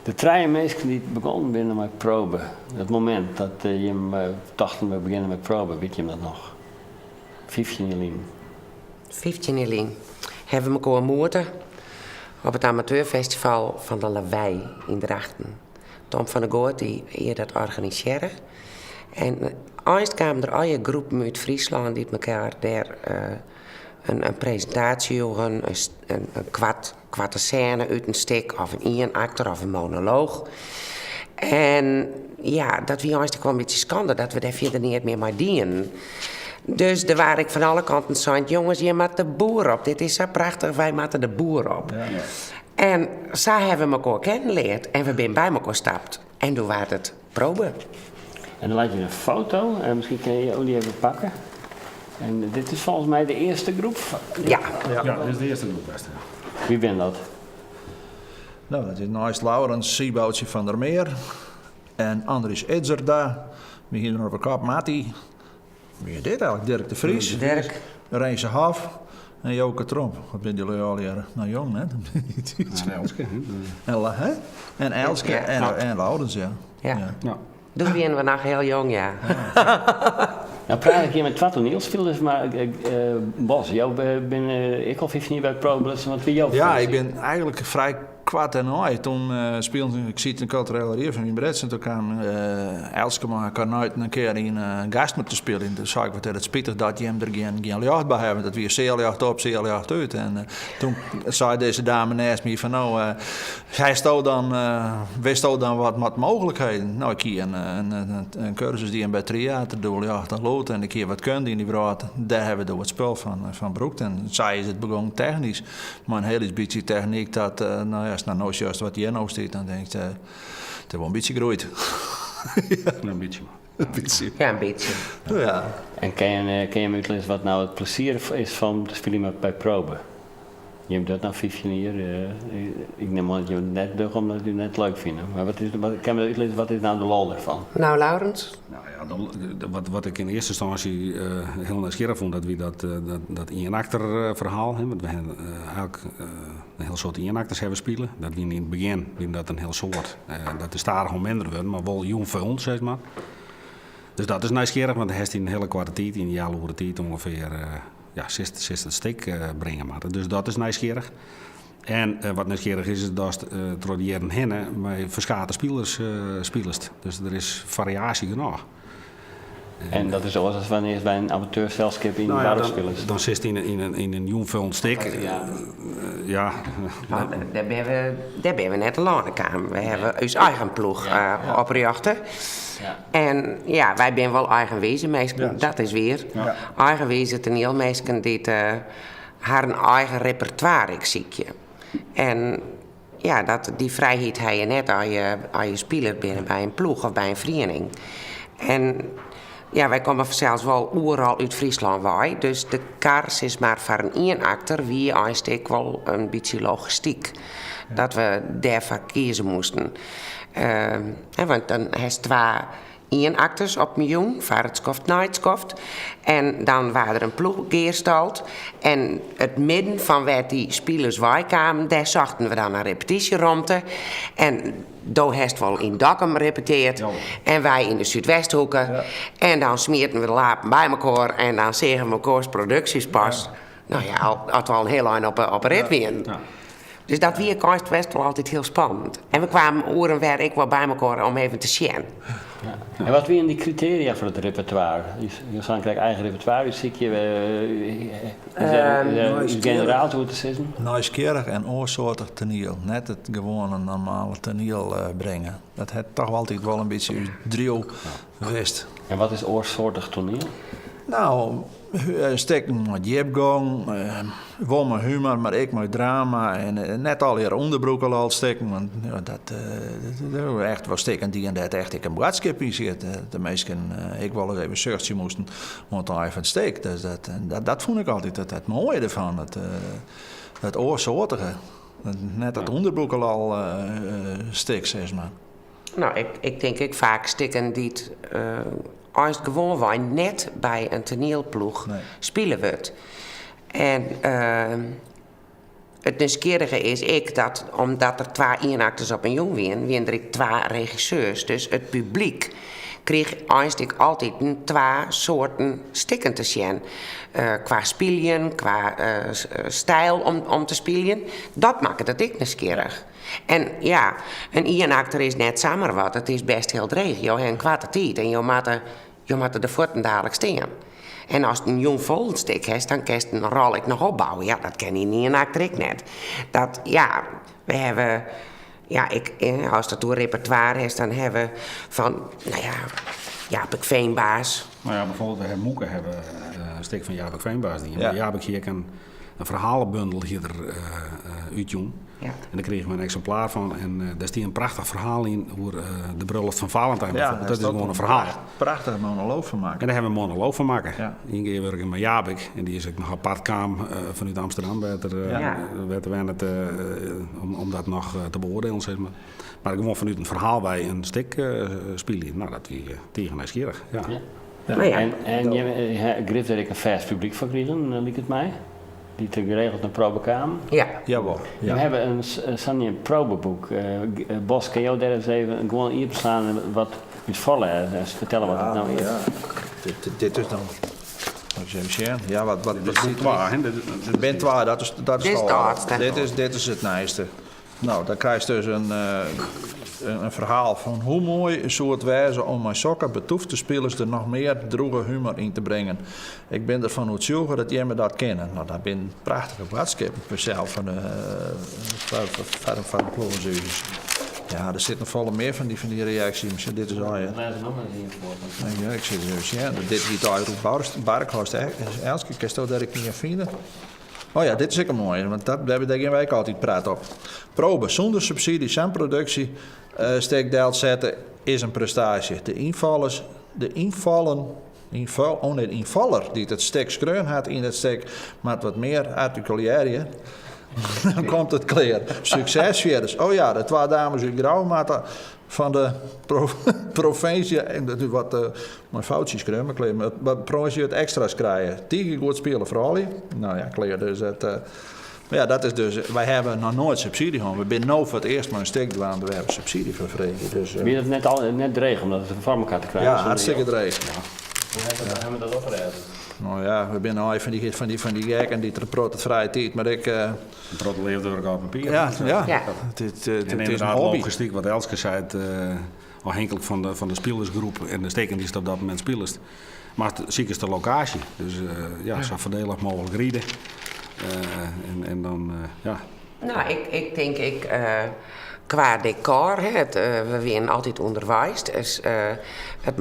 De drie mensen die begonnen binnen met proben, het moment dat je hem dacht we beginnen met proben, weet je hem dat nog? 15 jaar. 15 jaar hebben we elkaar ontmoeten op het amateurfestival van de Lawei in Drachten. Tom van der Goort die hier dat organiseren. En eerst kwamen er al je groepen uit Friesland die elkaar daar een presentatie hadden, een kwarte scène uit een stuk of een eenacter of een monoloog. En ja, dat we eerst wel een beetje schande dat we daar verder niet meer mee dienen. Dus daar waar ik van alle kanten zei, jongens, je maakt de boer op. Dit is zo prachtig, wij maken de boer op. Ja. En zo hebben we elkaar kennengelernd en we zijn bij elkaar gestapt. En toen was het proben. En dan laat je een foto en misschien kun je die even pakken. En dit is volgens mij de eerste groep. Ja, dit is de eerste groep best. Wie ben dat? Nou, dat is naast Laurens Sieboutje van der Meer. En Andries Edzerda. We hier nog op kop Matti. Wie is dit eigenlijk? Dirk de Vries. Dirk. Rijnse Haf. En Joke Tromp. Wat ben jullie al hier? Nou jong, hè? En Elske. En Elske en Laurens, ja. Ja. Toen waren we nog heel jong, ja. Nou praat ik hier met wat toneelspelers, maar Bas, jou ben ik al 15 jaar bij ProBlus, wat wie jou? Ja, ik ben eigenlijk vrij kwart en nooit. Toen speelde ik ziet een culturele rier van mijn Brits en toen kwam Elske maar kan nooit een keer in gast moeten spelen. Dus zei ik wat het spijtig dat je hem er geen lucht bij hebben. Dat we zeeljacht op, zeeljacht uit. En toen zei deze dame naast me van nou, wist dan wat mogelijkheden. Nou, ik hier een cursus die hem bij theater doe, jacht en lood en een keer wat kunde in die brood. Daar hebben we door het spel van Broek. En zij is het begon technisch, maar een hele beetje techniek dat nou ja, als nou nooit juist wat hier nou staat, dan denk ik, het is wel een beetje groeit. Ja, een beetje. Ja, een beetje. Ja. En kan je me uitleggen wat nou het plezier is van te spelen bij proben? Je hebt dat nou 15 jaar. Ik neem aan dat je het net doet omdat je het net leuk vindt. Maar kan je me uitleggen wat is nou de lol ervan? Nou, Laurens? Nou ja, wat ik in eerste instantie heel nieuwsgierig vond, dat we dat eenacter verhaal hebben. Want we hebben eigenlijk een heel soort eenacters hebben spelen. Dat we in het begin dat een heel soort, dat is starig om minder worden, maar wel jong voor ons, zeg maar. Dus dat is nieuwsgierig, want hij heeft in een hele korte tijd, in een jaar over de tijd ongeveer 60 stik brengen. Maar. Dus dat is nieuwsgierig. En wat nieuwsgierig is dat door de jaren heen met verschillende spelers. Dus er is variatie genoeg. En dat is zoals het wanneer je bij een amateurvelskip in de buitenspelers. Dan zit je in een jongvullend stik. Ja. Daar ben we net alleen gekomen. We hebben ons eigen ploeg oprichten. Ja. En ja, wij zijn wel eigenwijze mensen, ja, dat is weer. Ja. Eigenwijze toneelmeisken die haar een eigen repertoire, ik zie je. En ja, die vrijheid heb je net als je speler binnen bij een ploeg of bij een vereniging. En ja, wij komen zelfs wel overal uit Friesland wij. Dus de kaars is maar voor een eenacter wie eigenlijk wel een beetje logistiek. Ja. Dat we daarvoor kiezen moesten. Want dan heeft twee eenacters op miljoen, vaartskoft, nijdskoft. En dan waren er een ploeg geerstald. En het midden van waar die spelers wij kwamen, daar zochten we dan een repetitieruimte. En daar heeft wel in Dokkum repeteerd. Ja. En wij in de Zuidwesthoeken. Ja. En dan smeerden we de lapen bij elkaar. En dan zeggen we elkaars producties pas. Ja. Nou ja, had wel een heel lang op rit weer. Ja. Dus dat weer was best wel altijd heel spannend. En we kwamen oren waar ik wel bij elkaar om even te zien. Ja. En wat waren die criteria voor het repertoire? Je zou krijgen eigen repertoire, zie je generaal hoe het is? Nieuwsgierig en oorsoortig toneel. Net het gewone normale toneel brengen. Dat heeft toch altijd wel een beetje uw trio geweest. En wat is oorsoortig toneel? Nou, stekken met jipgang, wel met humor, maar ik met drama en net al hier onderbroeken al steken, want ja, dat echt wel steken die en dat echt ik een boodschap in zit. De meesten, ik wel eens even surtje moesten, want dan even steek. Dus dat vond ik altijd het mooie ervan, het oorsoortige. Net dat onderbroeken al steek, zeg maar. Nou, ik denk ik vaak stikken die het als gewoon wij net bij een toneelploeg spelen wordt. En het nieuwsgierige is dat omdat er 2 eenacters op een jong waren er 2 regisseurs. Dus het publiek kreeg eigenlijk altijd 2 soorten stikken te zien. Qua spelen, qua stijl om te spelen. Dat maakt het ik nieuwsgierig. En ja, een eenacter is net samen wat. Het is best heel dreig. Je hebt een kwarte tijd en je moet de voeten dadelijk staan. En als het een jong volstik is, dan kan je een rol ik nog opbouwen. Ja, dat ken je niet een acteur ik net. Dat, ja, we hebben... Ja, als dat door repertoire is, dan hebben we van... Nou ja, Jaap Veenbaas. Nou ja, bijvoorbeeld, we hebben Moeken hebben een stuk van Jaap Veenbaas. Ja. Jaap hier een verhalenbundel hier uitjong. Ja. En daar kregen we een exemplaar van. En daar staat een prachtig verhaal in over de bruiloft van Valentijn. Ja, dat is gewoon een verhaal. Prachtig monoloog van maken. En daar hebben we een monoloog van maken. Ja. Eén keer werk ik met Jabik. En die is ook nog apart kwam vanuit Amsterdam. Werd het om dat nog te beoordelen, zeg maar. Maar ik gewoon vanuit een verhaal bij een stuk spelen. Nou, dat wie tegen nieuwsgierig. Ja. Ja. Nou ja. En je griff dat ik een vast publiek voor kregen, liep het mij? Die te geregeld een probe kwamen. Ja. Jawel. Ja. We hebben een probeboek. Bos, kan jou daar eens even gewoon hier beslaan en wat het vallen? Vertellen wat het nou is. Ja. Dit is dan... Ja, wat ziet waar, hè? Bent waar, dat is het. Dit is het naaiste. Nou, dan krijg je dus een verhaal van hoe mooi zou het wezen om mijn sokken betoefde spelers er nog meer droge humor in te brengen. Ik ben ervan overtuigd dat jij me dat kennen. Nou, dat zijn prachtige woordskippen zelf van de ploegenzugers. Ja, er zitten volle meer van die reacties. Maar dit is al ja. Ja, ik zit dus ja. Dit is uit Barkhorst. Elke keer dat ik niet vinden. Oh ja, dit is ook een mooie, want daar gaan wij ook altijd praat op. Probe zonder subsidie, zijn productie, steekdeel zetten is een prestatie. De invaller die het stek skreun had in het stek, met wat meer articuleren. Dan komt het clear. Succesvierders. Oh ja, de 2 dames uit Grauwmatten van de provincie. En dat is wat mijn foutjes krijgen, maar de provincie het extra's krijgen. 10 goed spelen voor al. Nou ja, clear. Dus het, ja, dat is dus. Wij hebben nog nooit subsidie gehad. We zijn nu voor het eerst maar een steek doen. We hebben subsidie voor vregen. Dus, ben je dat net dreig om dat voor elkaar te krijgen? Ja, hartstikke dreig. Hoe hebben we dat opgeregeld? Nou ja, we zijn al van die gekken die proot het vrije tijd, maar ik... Proot leeft door elkaar op papier. Ja. Het is een hobby. Logistiek, wat Elske zei, afhankelijk van de spelersgroep en de steken die ze op dat moment spelers. Maar het ziek is de locatie, dus zo voordelig mogelijk rieden. En dan, ja... Nou, ik denk qua decor, we werden altijd onderwijs. Dus, het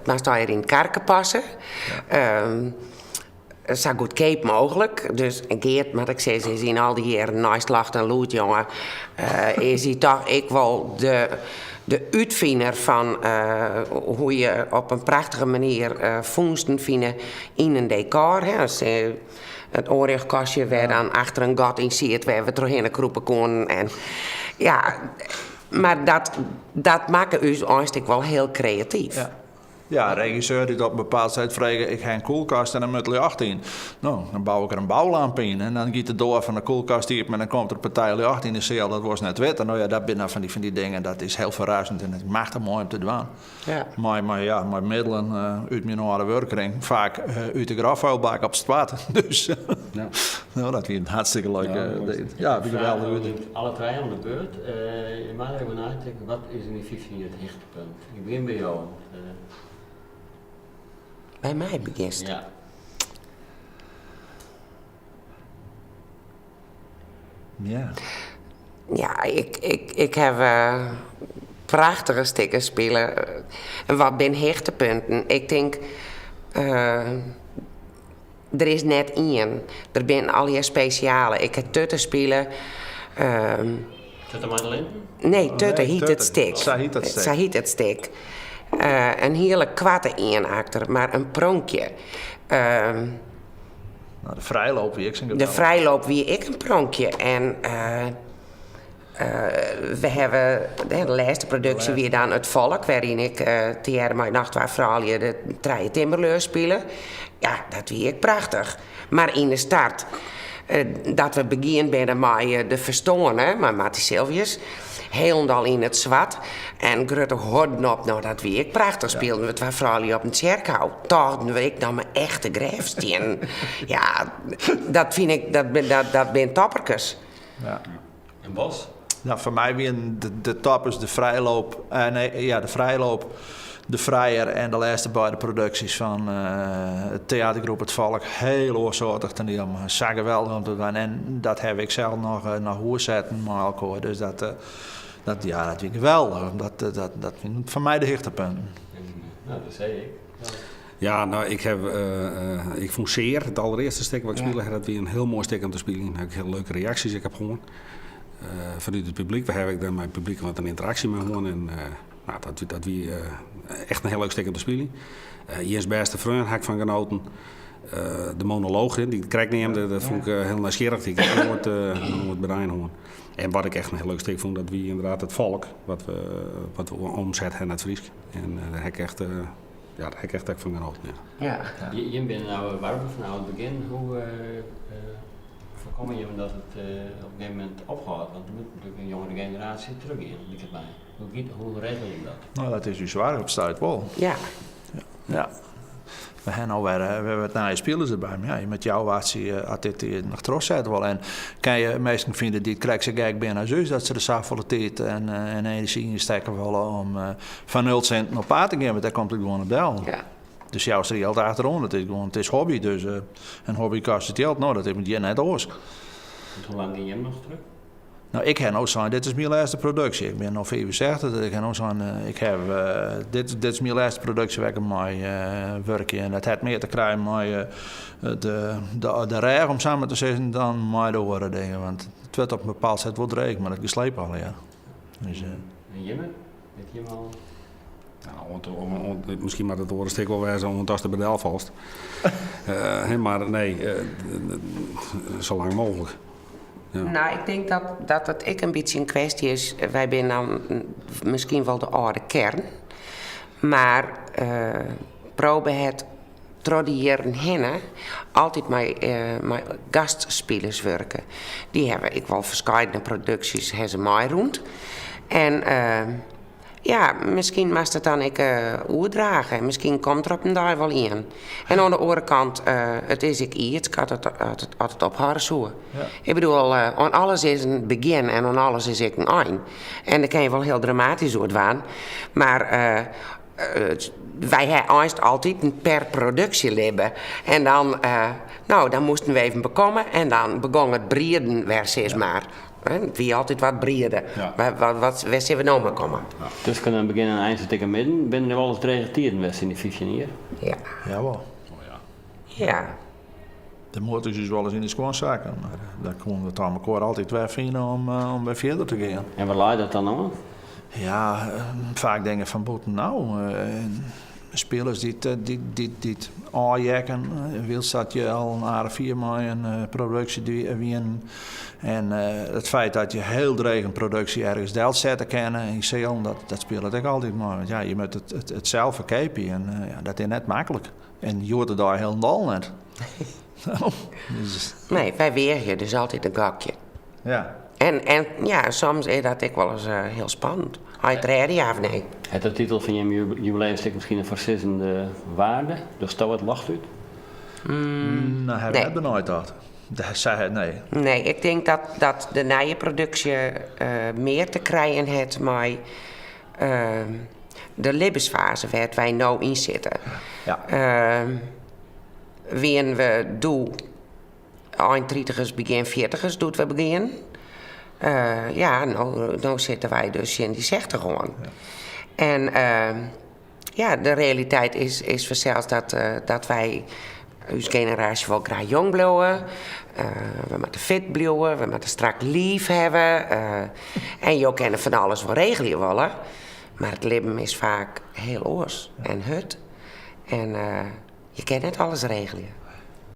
moest hier in kerken passen. Ja. Zo goedkoop mogelijk. Dus Geert, maar ik zei, ze zien al die jaren naast lacht en lood, jongen. Is hij toch ik wel de uitvinder van hoe je op een prachtige manier vondsten vinden in een decor. Hè. Dus, het oorlogkastje werd dan achter een gat in zit, waar we doorheen kroepen konden. En ja, maar dat maakt u eigenlijk wel heel creatief. Ja. Ja, een regisseur die op een bepaald tijd vraagt, ik ga een koelkast en een mutley 18. Nou, dan bouw ik er een bouwlamp in en dan gaat het door van de koelkast hier, maar dan komt er een partij 18 in de cel, dat was net wet. En nou ja, dat zijn van die dingen, dat is heel verrassend en het maakt het mooi om te doen. Ja. Maar middelen uit mijn oude werkring, vaak uit de grafvuilbak op het water. Dus ja. Nou, dat is een hartstikke leuke ja, geweldig. Alle 2 aan de beurt. Je mag even nadenken, wat is in die 15 het hechtepunt? Ik begin bij jou. Bij mij begint. Ja. Ja. Ja, ik heb prachtige stickers spelen. En wat zijn hechtepunten? Ik denk, er is net één. Er zijn al je speciale. Ik heb tutten spelen. Tutte Madeleine? Nee, tutten hiet het stick. Zij hiet het stick. Een hele kwarte eenacter, maar een pronkje. Nou, de vrijloop wie ik zijn De vrijloop wie ik een pronkje. En we hebben de laatste productie weer dan Het Volk, waarin ik Thierry mijn nachtwaar Fralje de Treije Timberleur spelen. Ja, dat wie ik prachtig. Maar in de start dat we beginnen met de verstonen, maar Marty Silvius. Helemaal in het zwart. En grote horden op, nou dat wie ik prachtig speelden. We het was vooral op een cirkel. Dachten we ik dan mijn echte grijfsteen. Ja, dat vind ik, dat ben topperkes. Ja. En Bos? Nou, voor mij weer de toppers, de vrijloop. De vrijloop, de vrijer en de laatste beide producties van het theatergroep Het Volk. Heel oorsoortig toneel, maar zo geweldig om te doen. En dat heb ik zelf nog hoorzetten met elkaar. Dus dat vind ik geweldig. Dat vind ik voor mij de hoogtepunten. Nou, dat zei ik. Ja, nou, ik vond zeer het allereerste stuk wat ik speelde, dat weer een heel mooi stuk om te spelen. Daar heb ik heel leuke reacties. Ik heb gewoon vanuit het publiek, waar heb ik dan met het publiek wat een interactie mee gewoon. En dat wie echt een heel leuk stuk om te spelen. Jens beste vriend heb ik van genoten. De monoloog, die krijg ik niet, dat vond ik heel nieuwsgierig. Die heb ik nooit bereikt gewoon. En wat ik echt een heel leuk stuk vond, dat wie inderdaad het volk, wat we omzetten naar het Fries. En daar heb ik echt... daar heb ik echt van genoten. Ja. Je bent nou warm van het begin. Hoe voorkom je dat het op een gegeven moment ophoudt? Want er moet natuurlijk een jongere generatie terug in, lijkt het mij. Hoe regel je dat? Nou, dat is u zwaar op stuit wel. Ja. Ja. We hebben wat naaie spelers erbij. Maar ja, met jou had dit nog trots zetten wel. En kan je meestal vinden die krijg ze gek bijna zus dat ze de savaliteit en energie insteken willen om van 0 cent naar paard te gaan. Want daar komt het gewoon op deel. Ja. Dus jou is er altijd achterom. Het is hobby. Dus een hobby kost het geld. Nou, dat heeft je net oors. Hoe lang ging je hem nog terug? Nou, ik heb ook zo'n, dit is mijn laatste productie. Ik ben nog 65, ik heb ook zo'n, dit is mijn laatste productie waar ik mee werk. En dat heeft meer te krijgen met de reg, om samen te zeggen, dan met de andere dingen. Want het werd op een bepaald set wordt regen, maar dat geslepen al, ja. Dus, En Jimmer? Weet je hem al? Nou, misschien maar het oorenstik wel weer zo'n tas de bedel vast. Maar nee, zo lang mogelijk. Ja. Nou, ik denk dat het ik een beetje een kwestie is. Wij zijn dan misschien wel de oude kern. Maar probeer het tradieren heen altijd met gastspelers werken. Die hebben ik wel verschillende producties hebben ze mij rond. En ja, misschien mag het dan ik uitdragen. Misschien komt er op een dag wel in. En aan de andere kant, het is ik iets, gaat het altijd op haar zoeken. Ja. Ik bedoel, aan alles is een begin en aan alles is ik een eind. En dat kan je wel heel dramatisch worden. Maar wij hebben eerst altijd een per productie hebben. En dan, dan moesten we even bekomen en dan begon het breeden weer steeds maar. Wie altijd wat breder. Ja. Waar zijn we nou mee komen? Ja. Dus kan dan beginnen en eind tegen midden. Ben je wel eens regeteerd best in de Visioneer? Ja. Jawel. Ja. De motor is dus wel eens in de schoonzaken. Maar daar komen we het aan elkaar altijd weer vinden om weer verder te gaan. En waar laat je dat dan aan? Ja, vaak dingen van boeten nou. Spelers die aanjakken. Wils zat je al een aardig 4 maanden een productie winnen. En het feit dat je heel dreig een productie ergens deelt zetten kennen en sale, dat speelt ik altijd maar. Want ja, je moet het zelf verkopen en dat is net makkelijk. En je hoort het daar helemaal net. Dus, nee, wij weergen dus altijd een gakje. Ja. En ja, soms is dat ik wel eens heel spannend. Ga je het redden, ja of nee? Het de titel van je jubileumstuk misschien een versissende waarde? Dus stel het lacht uit? Nou, hebben we het nooit gehad. Zij het nee. Nee, ik denk dat de nieuwe productie meer te krijgen heeft met de levensfase waar wij nou in zitten. Ja. Wie we doen, eind 30's, begin 40's doet we beginnen. Nou zitten wij dus in die 60 gewoon. Ja. En de realiteit is vanzelfs dat wij, onze generatie wel graag jong blijven. We moeten fit blijven, we moeten strak lief hebben. En je kennen van alles wel regelen willen. Maar het leven is vaak heel oors en hut. En je kan niet alles regelen.